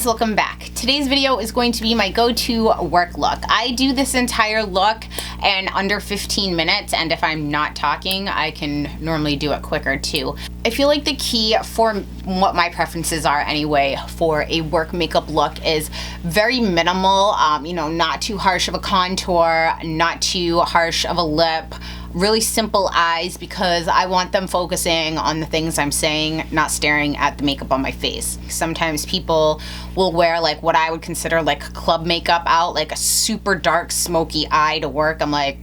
welcome back. Today's video is going to be my go-to work look. I do this entire look in under 15 minutes, and if I'm not talking, I can normally do it quicker too. I feel like the key for what my preferences are anyway for a work makeup look is very minimal, not too harsh of a contour, not too harsh of a lip, really simple eyes, because I want them focusing on the things I'm saying, not staring at the makeup on my face. Sometimes people will wear like what I would consider like club makeup out, like a super dark smoky eye to work. I'm like,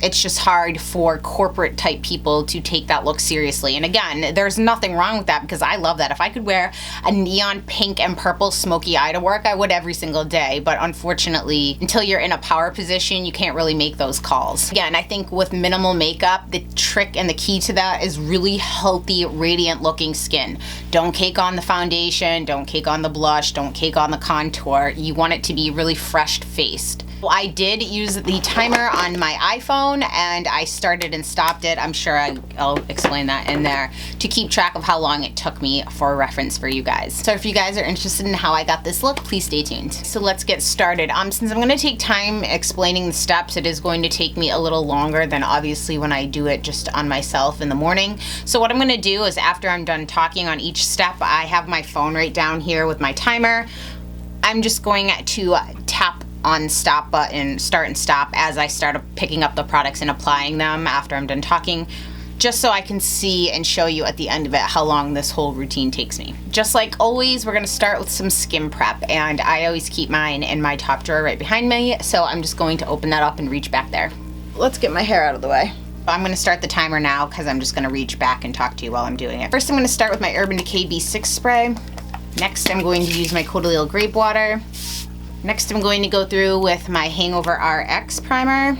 it's just hard for corporate type people to take that look seriously. And again, there's nothing wrong with that because I love that. If I could wear a neon pink and purple smoky eye to work, I would every single day. But unfortunately, until you're in a power position, you can't really make those calls. Again, I think with minimal makeup, the trick and the key to that is really healthy, radiant looking skin. Don't cake on the foundation, don't cake on the blush, don't cake on the contour. You want it to be really fresh faced. I did use the timer on my iPhone and I started and stopped it. I'm sure I'll explain that in there to keep track of how long it took me for reference for you guys. So if you guys are interested in how I got this look, please stay tuned. So let's get started. Since I'm going to take time explaining the steps, it is going to take me a little longer than obviously when I do it just on myself in the morning. So what I'm going to do is after I'm done talking on each step, I have my phone right down here with my timer. I'm just going to tap on stop button, start and stop, as I start picking up the products and applying them after I'm done talking, just so I can see and show you at the end of it how long this whole routine takes me. Just like always, we're gonna start with some skin prep, and I always keep mine in my top drawer right behind me, so I'm just going to open that up and reach back there. Let's get my hair out of the way. I'm gonna start the timer now because I'm just gonna reach back and talk to you while I'm doing it. First, I'm gonna start with my Urban Decay B6 spray. Next, I'm going to use my Codalil Grape Water. Next, I'm going to go through with my Hangover RX primer.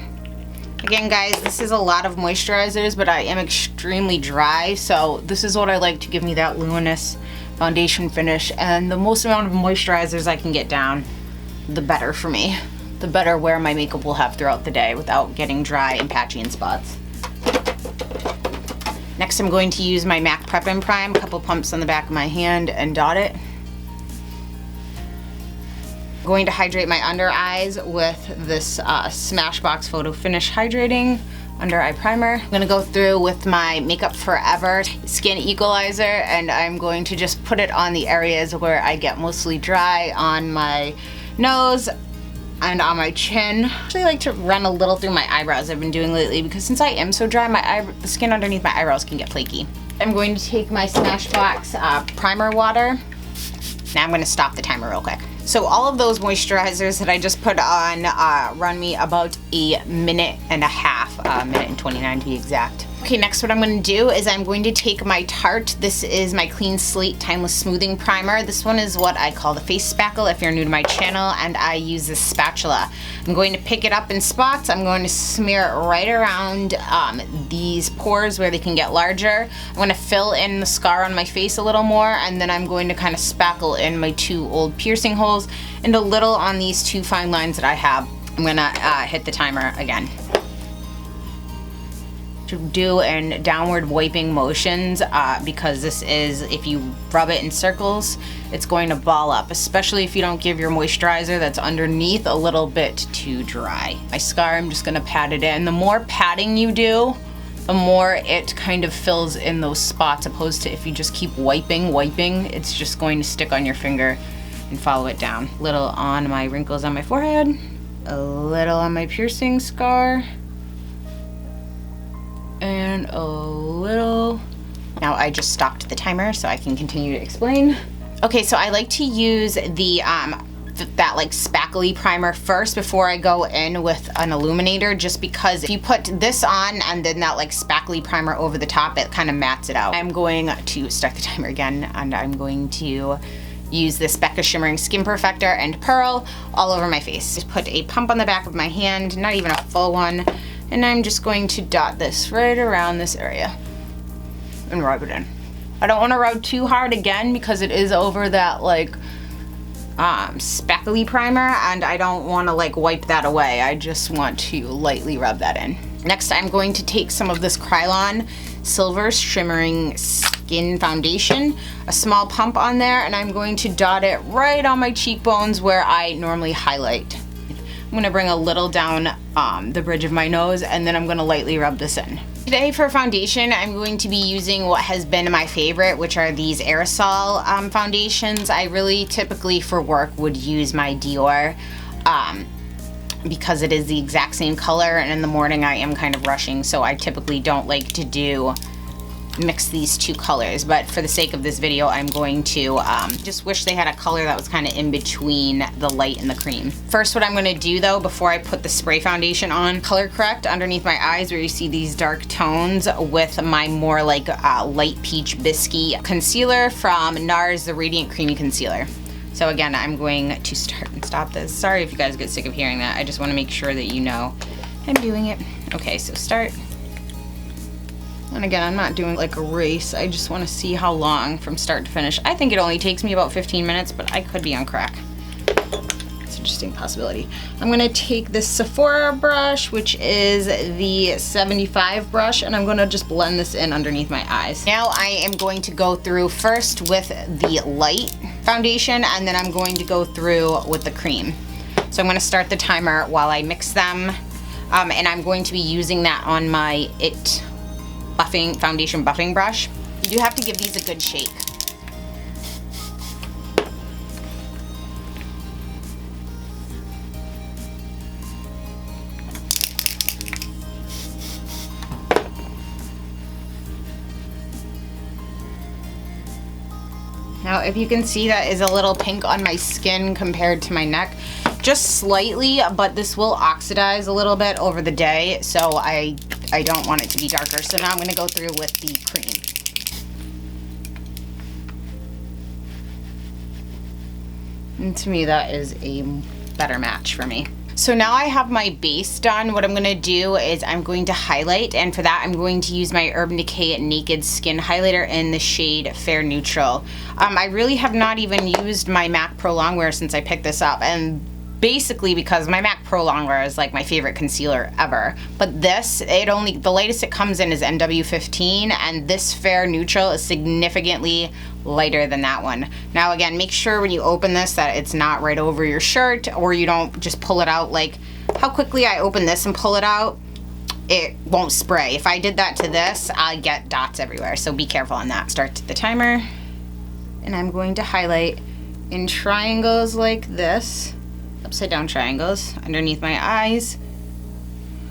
Again, guys, this is a lot of moisturizers, but I am extremely dry, so this is what I like to give me that luminous foundation finish. And the most amount of moisturizers I can get down, the better for me. The better wear my makeup will have throughout the day without getting dry and patchy in spots. Next, I'm going to use my MAC Prep and Prime, a couple pumps on the back of my hand, and dot it. I'm going to hydrate my under eyes with this Smashbox Photo Finish Hydrating Under Eye Primer. I'm going to go through with my Makeup Forever Skin Equalizer, and I'm going to just put it on the areas where I get mostly dry, on my nose and on my chin. I actually like to run a little through my eyebrows, I've been doing lately, because since I am so dry, the skin underneath my eyebrows can get flaky. I'm going to take my Smashbox Primer Water. Now I'm going to stop the timer real quick. So all of those moisturizers that I just put on run me about a minute and a half, minute and 29 to be exact. Okay, next what I'm going to do is I'm going to take my Tarte. This is my Clean Slate Timeless Smoothing Primer. This one is what I call the face spackle if you're new to my channel, and I use this spatula. I'm going to pick it up in spots. I'm going to smear it right around these pores where they can get larger. I'm going to fill in the scar on my face a little more, and then I'm going to kind of spackle in my two old piercing holes and a little on these two fine lines that I have. I'm going to hit the timer again. Do in downward wiping motions because this is, if you rub it in circles, it's going to ball up, especially if you don't give your moisturizer that's underneath a little bit too dry. My scar, I'm just going to pat it in. The more patting you do, the more it kind of fills in those spots, opposed to if you just keep wiping, it's just going to stick on your finger and follow it down. A little on my wrinkles on my forehead, a little on my piercing scar, and a little. Now I just stopped the timer so I can continue to explain. Okay, so I like to use the that like spackly primer first before I go in with an illuminator, just because if you put this on and then that like spackly primer over the top, it kind of mats it out. I'm going to start the timer again, and I'm going to use this Becca Shimmering Skin Perfector and Pearl all over my face. Just put a pump on the back of my hand, not even a full one, and I'm just going to dot this right around this area and rub it in. I don't want to rub too hard again because it is over that like spackly primer, and I don't want to like wipe that away. I just want to lightly rub that in. Next, I'm going to take some of this Krylon Silver Shimmering Skin Skin foundation, a small pump on there, and I'm going to dot it right on my cheekbones where I normally highlight. I'm gonna bring a little down the bridge of my nose, and then I'm gonna lightly rub this in. Today for foundation, I'm going to be using what has been my favorite, which are these aerosol foundations. I really typically for work would use my Dior because it is the exact same color, and in the morning I am kind of rushing, so I typically don't like to mix these two colors, but for the sake of this video I'm going to just wish they had a color that was kind of in between the light and the cream. First, what I'm going to do though, before I put the spray foundation on, color correct underneath my eyes where you see these dark tones with my more like light peach biscuit concealer from NARS, the Radiant Creamy Concealer. So again, I'm going to start and stop this. Sorry if you guys get sick of hearing that. I just want to make sure that you know I'm doing it. Okay, so start. And again, I'm not doing like a race. I just want to see how long from start to finish. I think it only takes me about 15 minutes, but I could be on crack. It's an interesting possibility. I'm going to take this Sephora brush, which is the 75 brush, and I'm going to just blend this in underneath my eyes. Now I am going to go through first with the light foundation, and then I'm going to go through with the cream. So I'm going to start the timer while I mix them, and I'm going to be using that on my foundation buffing brush. You do have to give these a good shake. Now, if you can see, that is a little pink on my skin compared to my neck. Just slightly, but this will oxidize a little bit over the day, so I don't want it to be darker. So now I'm going to go through with the cream. And to me, that is a better match for me. So now I have my base done. What I'm going to do is I'm going to highlight, and for that I'm going to use my Urban Decay Naked Skin Highlighter in the shade Fair Neutral. I really have not even used my MAC Pro Longwear since I picked this up, and basically because my MAC Pro Longwear is like my favorite concealer ever. But this, the lightest it comes in is NW15, and this Fair Neutral is significantly lighter than that one. Now again, make sure when you open this that it's not right over your shirt, or you don't just pull it out. Like how quickly I open this and pull it out, it won't spray. If I did that to this, I get dots everywhere, so be careful on that. Start the timer, and I'm going to highlight in triangles like this. Upside down triangles underneath my eyes,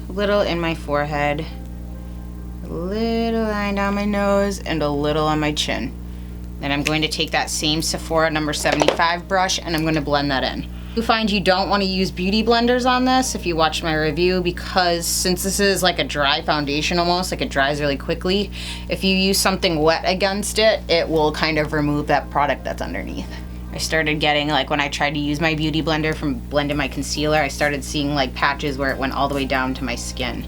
a little in my forehead, a little line down my nose, and a little on my chin. Then I'm going to take that same Sephora number 75 brush, and I'm going to blend that in. You find you don't want to use beauty blenders on this if you watched my review, because since this is like a dry foundation almost, like it dries really quickly, if you use something wet against it, it will kind of remove that product that's underneath. I started getting, like when I tried to use my beauty blender from blending my concealer, I started seeing like patches where it went all the way down to my skin.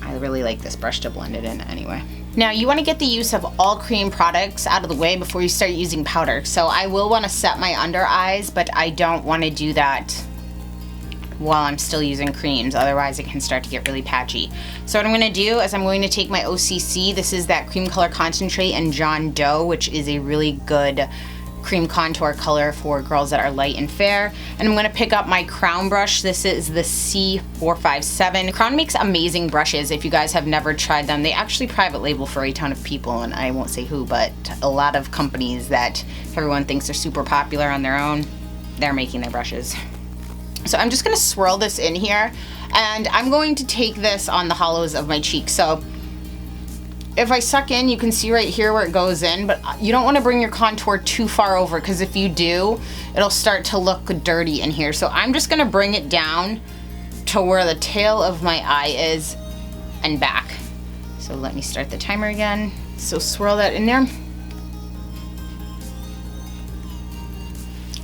I really like this brush to blend it in anyway. Now you want to get the use of all cream products out of the way before you start using powder. So I will want to set my under eyes, but I don't want to do that while I'm still using creams, otherwise it can start to get really patchy. So what I'm going to do is I'm going to take my OCC, this is that cream color concentrate in John Doe, which is a really good cream contour color for girls that are light and fair, and I'm going to pick up my Crown brush. This is the C457. Crown makes amazing brushes. If you guys have never tried them, they actually private label for a ton of people, and I won't say who, but a lot of companies that everyone thinks are super popular on their own, they're making their brushes. So I'm just going to swirl this in here, and I'm going to take this on the hollows of my cheeks. So if I suck in, you can see right here where it goes in, but you don't want to bring your contour too far over, because if you do, it'll start to look dirty in here. So I'm just going to bring it down to where the tail of my eye is and back. So let me start the timer again. So swirl that in there.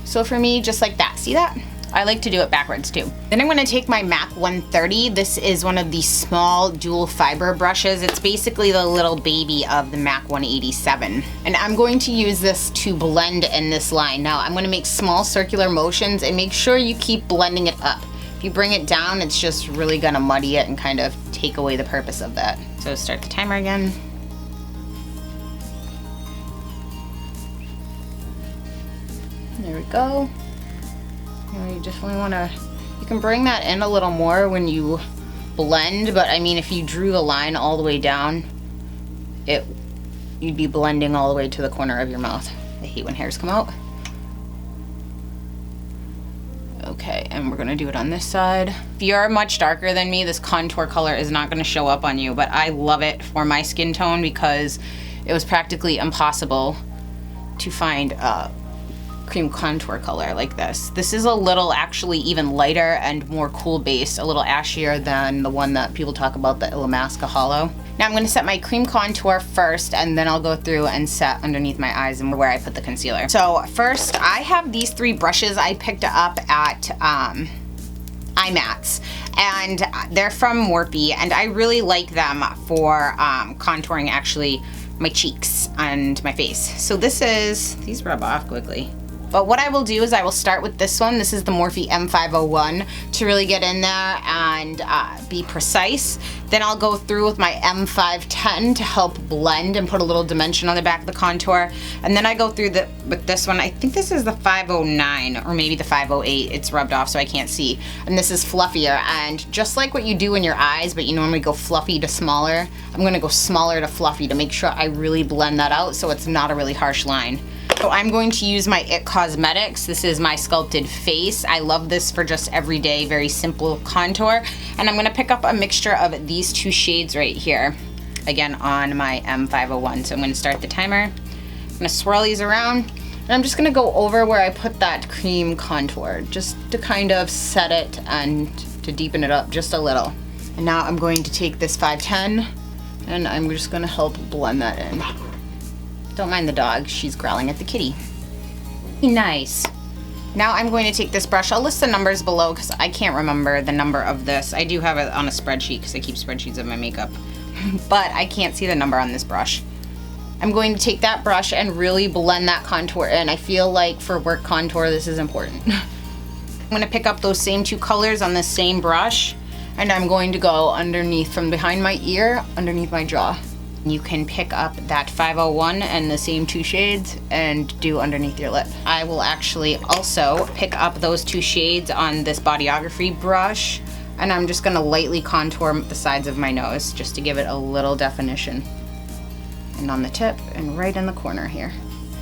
So for me, just like that, see that? I like to do it backwards too. Then I'm going to take my MAC 130. This is one of the small dual fiber brushes. It's basically the little baby of the MAC 187. And I'm going to use this to blend in this line. Now I'm going to make small circular motions, and make sure you keep blending it up. If you bring it down, it's just really going to muddy it and kind of take away the purpose of that. So start the timer again. There we go. And you definitely want to, you can bring that in a little more when you blend, but I mean, if you drew the line all the way down, you'd be blending all the way to the corner of your mouth. I hate when hairs come out. Okay, and we're gonna do it on this side. If you're much darker than me, this contour color is not gonna show up on you, but I love it for my skin tone because it was practically impossible to find a cream contour color like this. This is a little actually even lighter and more cool based, a little ashier than the one that people talk about, the Illamasqua Hollow. Now I'm going to set my cream contour first, and then I'll go through and set underneath my eyes and where I put the concealer. So first, I have these 3 brushes I picked up at iMats, and they're from Morphe, and I really like them for contouring actually my cheeks and my face. So these rub off quickly. But what I will do is I will start with this one. This is the Morphe M501 to really get in there and be precise. Then I'll go through with my M510 to help blend and put a little dimension on the back of the contour. And then I go through with this one. I think this is the 509 or maybe the 508. It's rubbed off so I can't see. And this is fluffier. And just like what you do in your eyes, but you normally go fluffy to smaller, I'm gonna go smaller to fluffy to make sure I really blend that out so it's not a really harsh line. So I'm going to use my IT Cosmetics. This is my sculpted face. I love this for just everyday, very simple contour. And I'm gonna pick up a mixture of these 2 shades right here, again on my M501. So I'm gonna start the timer. I'm gonna swirl these around, and I'm just gonna go over where I put that cream contour, just to kind of set it and to deepen it up just a little. And now I'm going to take this 510, and I'm just gonna help blend that in. Don't mind the dog, she's growling at the kitty. Nice. Now I'm going to take this brush. I'll list the numbers below because I can't remember the number of this. I do have it on a spreadsheet because I keep spreadsheets of my makeup, but I can't see the number on this brush. I'm going to take that brush and really blend that contour in. I feel like for work contour, this is important. I'm gonna pick up those same 2 colors on the same brush, and I'm going to go underneath, from behind my ear, underneath my jaw. You can pick up that 501 and the same 2 shades and do underneath your lip. I will actually also pick up those 2 shades on this Bodyography brush, and I'm just gonna lightly contour the sides of my nose just to give it a little definition. And on the tip and right in the corner here.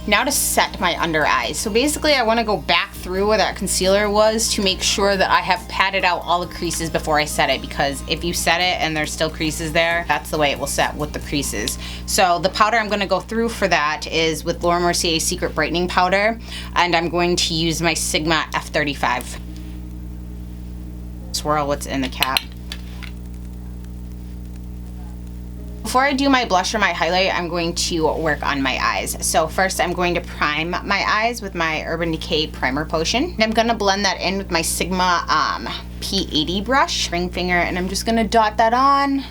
Now to set my under eyes. So basically I wanna go back through where that concealer was to make sure that I have patted out all the creases before I set it, because if you set it and there's still creases there, that's the way it will set, with the creases. So the powder I'm gonna go through for that is with Laura Mercier's Secret Brightening Powder, and I'm going to use my Sigma F35. Swirl what's in the cap. Before I do my blush or my highlight, I'm going to work on my eyes. So first I'm going to prime my eyes with my Urban Decay Primer Potion. And I'm gonna blend that in with my Sigma P80 brush, ring finger, and I'm just gonna dot that on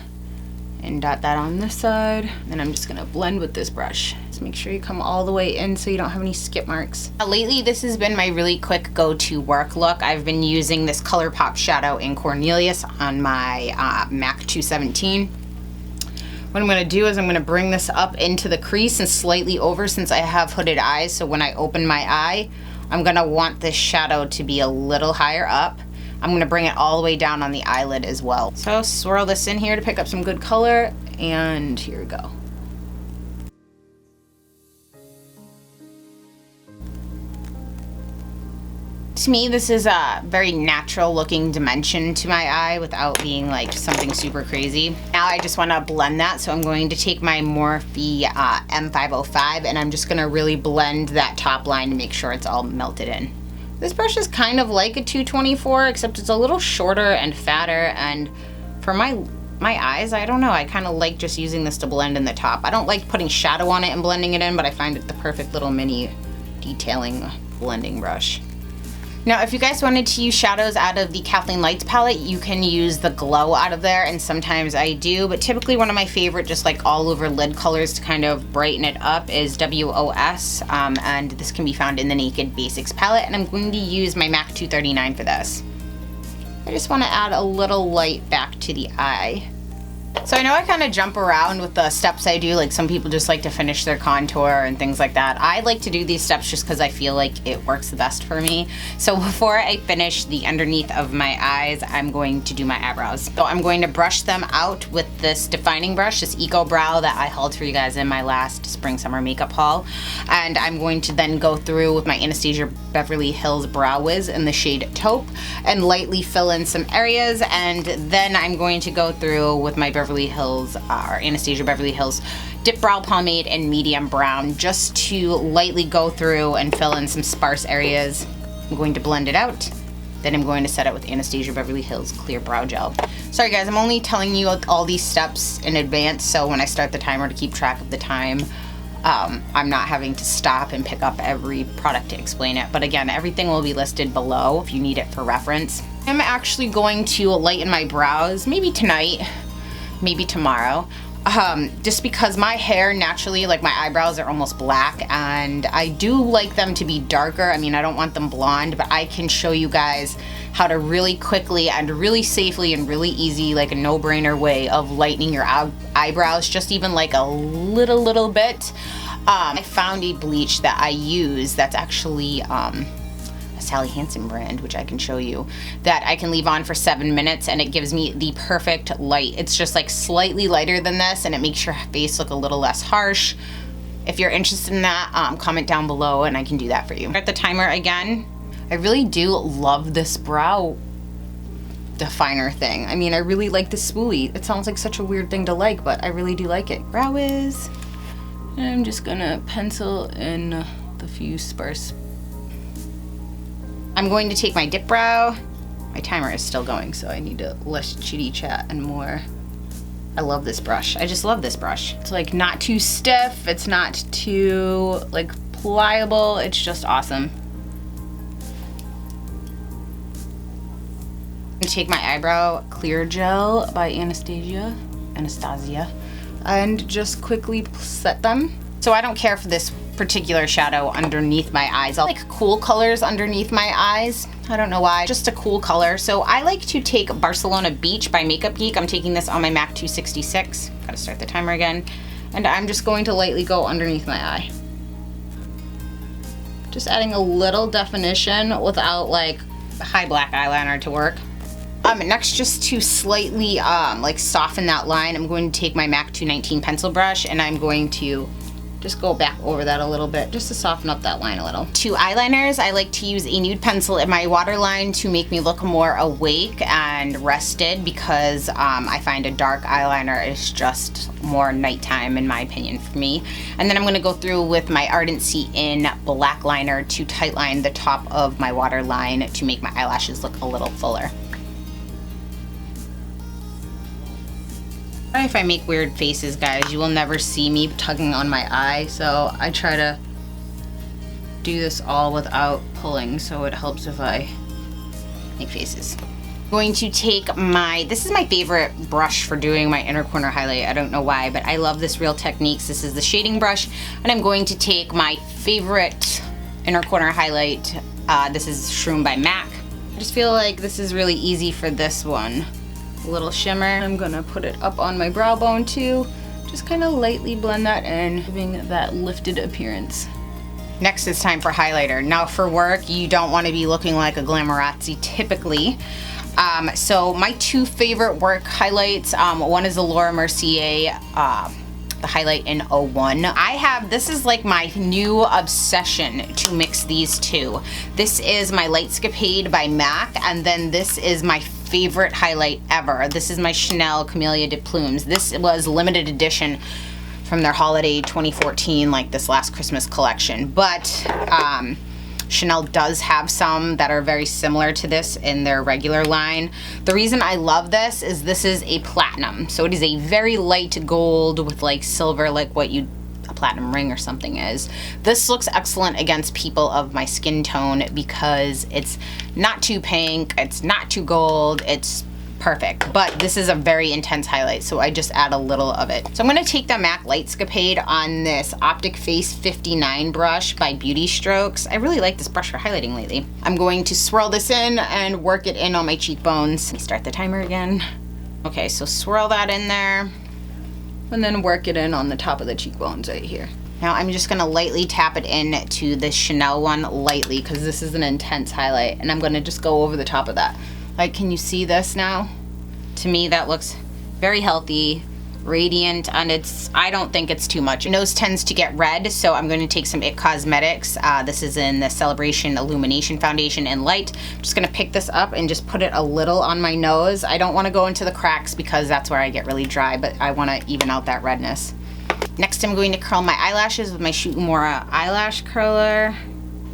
and dot that on this side. Then I'm just gonna blend with this brush. Just make sure you come all the way in so you don't have any skip marks. Lately, this has been my really quick go-to work look. I've been using this ColourPop shadow in Cornelius on my MAC 217. What I'm gonna do is I'm gonna bring this up into the crease and slightly over, since I have hooded eyes, so when I open my eye, I'm gonna want this shadow to be a little higher up. I'm gonna bring it all the way down on the eyelid as well. So swirl this in here to pick up some good color, and here we go. To me, this is a very natural looking dimension to my eye without being like something super crazy. Now I just want to blend that, so I'm going to take my Morphe M505 and I'm just going to really blend that top line to make sure it's all melted in. This brush is kind of like a 224, except it's a little shorter and fatter, and for my eyes, I don't know, I kind of like just using this to blend in the top. I don't like putting shadow on it and blending it in, but I find it the perfect little mini detailing blending brush. Now, if you guys wanted to use shadows out of the Kathleen Lights palette, you can use the Glow out of there, and sometimes I do, but typically one of my favorite just like all over lid colors to kind of brighten it up is WOS, and this can be found in the Naked Basics palette, and I'm going to use my MAC 239 for this. I just want to add a little light back to the eye. So I know I kind of jump around with the steps I do, like some people just like to finish their contour and things like that. I like to do these steps just because I feel like it works the best for me. So before I finish the underneath of my eyes, I'm going to do my eyebrows. So I'm going to brush them out with this defining brush, this Eco Brow that I hauled for you guys in my last spring summer makeup haul. And I'm going to then go through with my Anastasia Beverly Hills Brow Wiz in the shade Taupe and lightly fill in some areas, and then I'm going to go through with my Beverly Hills or Anastasia Beverly Hills Dip Brow Pomade in medium brown just to lightly go through and fill in some sparse areas. I'm going to blend it out. Then I'm going to set it with Anastasia Beverly Hills Clear Brow Gel. Sorry guys, I'm only telling you all these steps in advance, so when I start the timer to keep track of the time, I'm not having to stop and pick up every product to explain it. But again, everything will be listed below if you need it for reference. I'm actually going to lighten my brows, maybe tonight, maybe tomorrow. Just because my hair naturally, like my eyebrows are almost black, and I do like them to be darker. I mean, I don't want them blonde, but I can show you guys how to really quickly and really safely and really easy, like a no-brainer way of lightening your eyebrows, just even like a little bit. I found a bleach that I use that's actually a Sally Hansen brand, which I can show you, that I can leave on for 7 minutes and it gives me the perfect light. It's just like slightly lighter than this and it makes your face look a little less harsh. If you're interested in that, comment down below and I can do that for you. Start the timer again. I really do love this brow definer thing. I mean, I really like the spoolie. It sounds like such a weird thing to like, but I really do like it. Brow is, and I'm just gonna pencil in the few sparse. I'm going to take my dip brow. My timer is still going, so I need to less chitty chat and more. I love this brush. I just love this brush. It's like not too stiff. It's not too like pliable. It's just awesome. I'm gonna take my eyebrow clear gel by Anastasia, and just quickly set them. So I don't care for this particular shadow underneath my eyes. I like cool colors underneath my eyes. I don't know why, just a cool color. So I like to take Barcelona Beach by Makeup Geek. I'm taking this on my MAC 266. Gotta start the timer again. And I'm just going to lightly go underneath my eye. Just adding a little definition without like high black eyeliner to work. Next, just to slightly like soften that line, I'm going to take my MAC 219 pencil brush and I'm going to just go back over that a little bit just to soften up that line a little. To eyeliners, I like to use a nude pencil in my waterline to make me look more awake and rested, because I find a dark eyeliner is just more nighttime in my opinion for me. And then I'm gonna go through with my Ardency in black liner to tightline the top of my waterline to make my eyelashes look a little fuller. If I make weird faces, guys, you will never see me tugging on my eye, so I try to do this all without pulling, so it helps if I make faces. I'm going to take this is my favorite brush for doing my inner corner highlight. I don't know why, but I love this Real Techniques. This is the shading brush, and I'm going to take my favorite inner corner highlight. This is Shroom by MAC. I just feel like this is really easy for this one. Little shimmer. I'm gonna put it up on my brow bone too. Just kind of lightly blend that in, giving that lifted appearance. Next, it's time for highlighter. Now for work, you don't want to be looking like a glamorazzi typically. So my two favorite work highlights, one is the Laura Mercier, the highlight in 01. This is like my new obsession to mix these two. This is my Lightscapade by MAC, and then this is my favorite highlight ever. This is my Chanel Camelia de Plumes. This was limited edition from their holiday 2014, like this last Christmas collection. But Chanel does have some that are very similar to this in their regular line. The reason I love this is a platinum. So it is a very light gold with like silver, like what a platinum ring or something is. This looks excellent against people of my skin tone because it's not too pink, it's not too gold, it's perfect. But this is a very intense highlight, so I just add a little of it. So I'm going to take the MAC Lightscapade on this Optic Face 59 brush by Beauty Strokes. I really like this brush for highlighting lately. I'm going to swirl this in and work it in on my cheekbones. Let me start the timer again. Okay, so swirl that in there and then work it in on the top of the cheekbones right here. Now I'm just gonna lightly tap it in to the Chanel one, lightly, because this is an intense highlight, and I'm gonna just go over the top of that. Like, can you see this now? To me, that looks very healthy, radiant, and I don't think it's too much. Your nose tends to get red, so I'm going to take some IT Cosmetics. This is in the Celebration Illumination Foundation in Light. I'm just gonna pick this up and just put it a little on my nose. I don't wanna go into the cracks because that's where I get really dry, but I wanna even out that redness. Next, I'm going to curl my eyelashes with my Shoot Umora eyelash curler.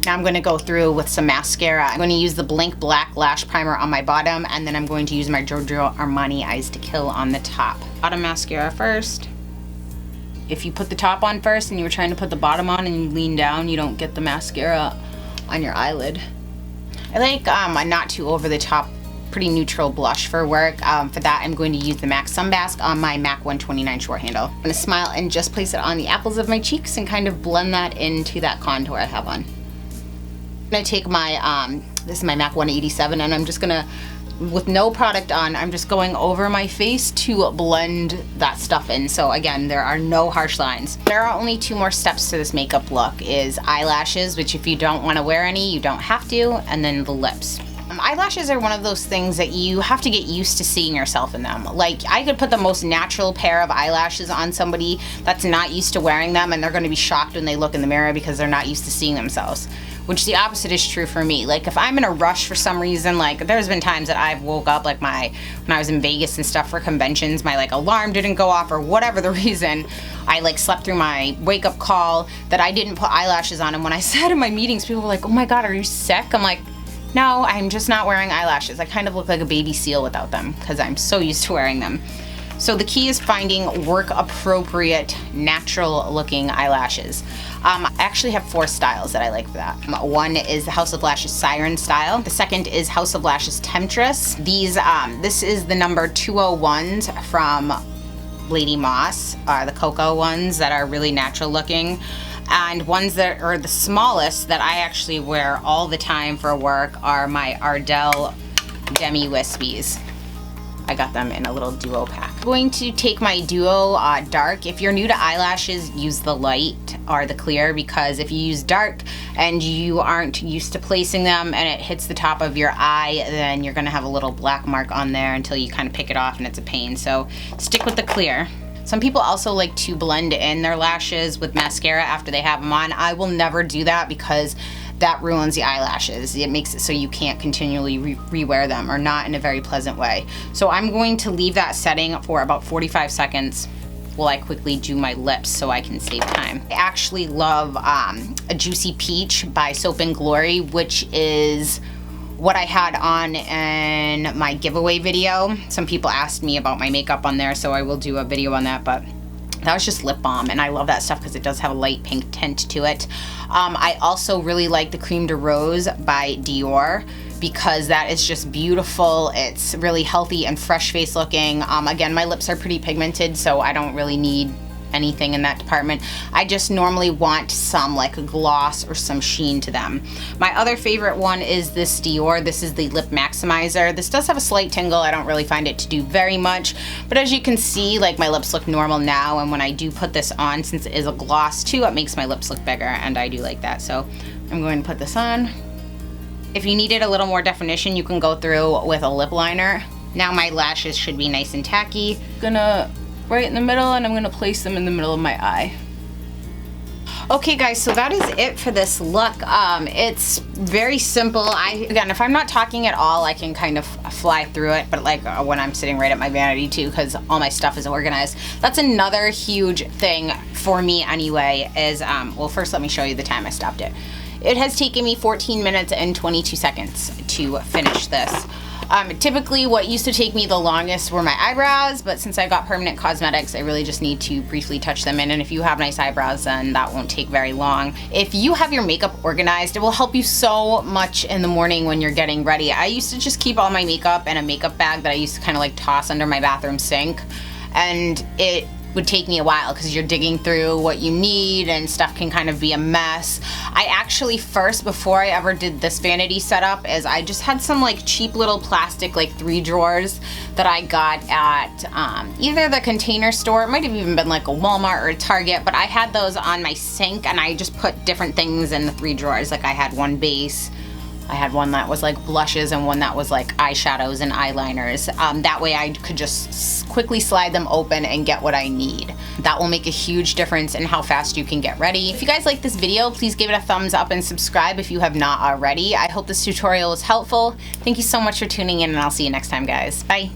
Now I'm going to go through with some mascara. I'm going to use the Blink Black Lash Primer on my bottom, and then I'm going to use my Giorgio Armani Eyes to Kill on the top. Bottom mascara first. If you put the top on first and you were trying to put the bottom on and you lean down, you don't get the mascara on your eyelid. I like a not too over the top, pretty neutral blush for work. For that, I'm going to use the MAC Sunbask on my MAC 129 short handle. I'm gonna smile and just place it on the apples of my cheeks and kind of blend that into that contour I have on. I'm gonna take my, this is my MAC 187, and I'm just gonna, with no product on, I'm just going over my face to blend that stuff in. So again, there are no harsh lines. There are only 2 more steps to this makeup look, is eyelashes, which if you don't wanna wear any, you don't have to, and then the lips. Eyelashes are one of those things that you have to get used to seeing yourself in them. Like, I could put the most natural pair of eyelashes on somebody that's not used to wearing them, and they're gonna be shocked when they look in the mirror because they're not used to seeing themselves. Which the opposite is true for me. Like, if I'm in a rush for some reason, like there's been times that I've woke up, like when I was in Vegas and stuff for conventions, my like alarm didn't go off or whatever the reason, I like slept through my wake up call that I didn't put eyelashes on. And when I said in my meetings, people were like, oh my God, are you sick? I'm like, no, I'm just not wearing eyelashes. I kind of look like a baby seal without them because I'm so used to wearing them. So the key is finding work appropriate, natural looking eyelashes. I actually have 4 styles that I like for that. One is the House of Lashes Siren style. The second is House of Lashes Temptress. These, this is the number 201s from Lady Moss, the cocoa ones that are really natural looking. And ones that are the smallest that I actually wear all the time for work are my Ardell Demi Wispies. I got them in a little duo pack. I'm going to take my duo dark. If you're new to eyelashes, use the light or the clear, because if you use dark and you aren't used to placing them and it hits the top of your eye, then you're gonna have a little black mark on there until you kind of pick it off, and it's a pain. So stick with the clear. Some people also like to blend in their lashes with mascara after they have them on. I will never do that because that ruins the eyelashes. It makes it so you can't continually rewear them, or not in a very pleasant way. So I'm going to leave that setting for about 45 seconds while I quickly do my lips so I can save time. I actually love a Juicy Peach by Soap and Glory, which is what I had on in my giveaway video. Some people asked me about my makeup on there, so I will do a video on that, but that was just lip balm, and I love that stuff because it does have a light pink tint to it. I also really like the Cream de Rose by Dior because that is just beautiful. It's really healthy and fresh face looking. Again, my lips are pretty pigmented, so I don't really need anything in that department. I just normally want some like a gloss or some sheen to them. My other favorite one is this Dior. This is the Lip Maximizer. This does have a slight tingle. I don't really find it to do very much, but as you can see, like my lips look normal now, and when I do put this on, since it is a gloss too, it makes my lips look bigger, and I do like that. So I'm going to put this on. If you needed a little more definition, you can go through with a lip liner. Now my lashes should be nice and tacky. Gonna right in the middle, and I'm gonna place them in the middle of my eye. Okay guys, so that is it for this look. It's very simple. Again, if I'm not talking at all, I can kind of fly through it, but like when I'm sitting right at my vanity too, because all my stuff is organized. That's another huge thing for me anyway, is, well, first let me show you the time I stopped it. It has taken me 14 minutes and 22 seconds to finish this. Typically what used to take me the longest were my eyebrows, but since I got permanent cosmetics, I really just need to briefly touch them in, and if you have nice eyebrows, then that won't take very long. If you have your makeup organized, it will help you so much in the morning when you're getting ready. I used to just keep all my makeup in a makeup bag that I used to kind of like toss under my bathroom sink, and it would take me a while because you're digging through what you need and stuff can kind of be a mess. I actually first, before I ever did this vanity setup, is I just had some like cheap little plastic like 3 drawers that I got at either the Container Store, it might have even been like a Walmart or a Target, but I had those on my sink and I just put different things in the 3 drawers. Like I had one base, I had one that was like blushes and one that was like eyeshadows and eyeliners. That way I could just quickly slide them open and get what I need. That will make a huge difference in how fast you can get ready. If you guys like this video, please give it a thumbs up and subscribe if you have not already. I hope this tutorial was helpful. Thank you so much for tuning in and I'll see you next time, guys. Bye.